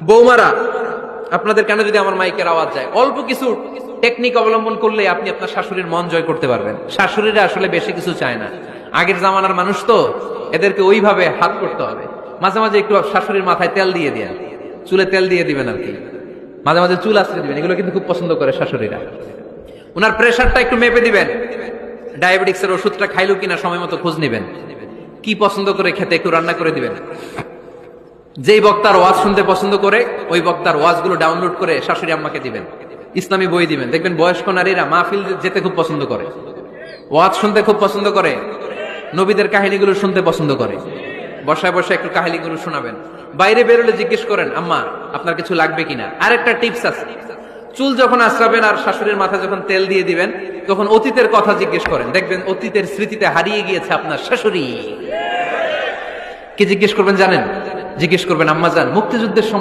বৌমারা, আপনাদের কানে যদি আমার মাইকের আওয়াজ যায়, অল্প কিছু টেকনিক অবলম্বন করলে আপনি আপনার শাশুড়ির মন জয় করতে পারবেন। শাশুড়িরা আসলে বেশি কিছু চায় না, আগের জামানার মানুষ তো, এদেরকে ওইভাবে হাত করতে হবে। মাঝে মাঝে একটু শাশুড়ির মাথায় তেল দিয়ে দেন, চুলে তেল দিয়ে দিবেন আর কি, মাঝে মাঝে চুল আশ্রয় দিবেন, এগুলো কিন্তু খুব পছন্দ করে শাশুড়িরা। ওনার প্রেশারটা একটু মেপে দিবেন, ডায়াবেটিক্স এর ওষুধটা খাইলো কিনা সময় মতো খোঁজ নিবেন, কি পছন্দ করে খেতে একটু রান্না করে দিবেন। যেই বক্তার ওয়াজ শুনতে পছন্দ করে ওই বক্তার ওয়াজগুলো ডাউনলোড করে শাশুড়ি আম্মাকে দিবেন, ইসলামী বই দিবেন। দেখবেন বয়স্ক নারীরা মাহফিল যেতে খুব পছন্দ করে, ওয়াজ শুনতে খুব পছন্দ করে, নবীদের কাহিনীগুলো শুনতে পছন্দ করে। বসায় বসায় একটু কাহিনীগুলো শোনাবেন। বাইরে বেরোলে জিজ্ঞেস করেন, আম্মা আপনার কিছু লাগবে কিনা। আরেকটা টিপস আছে, চুল যখন আশ্রাবেন আর শাশুড়ির মাথায় যখন তেল দিয়ে দিবেন, তখন অতীতের কথা জিজ্ঞেস করেন। দেখবেন অতীতের স্মৃতিতে হারিয়ে গিয়েছে আপনার শাশুড়ি। কি জিজ্ঞেস করবেন জানেন? জিজ্ঞেস করবেন, আম্মা জান, মুক্তিযুদ্ধের সময়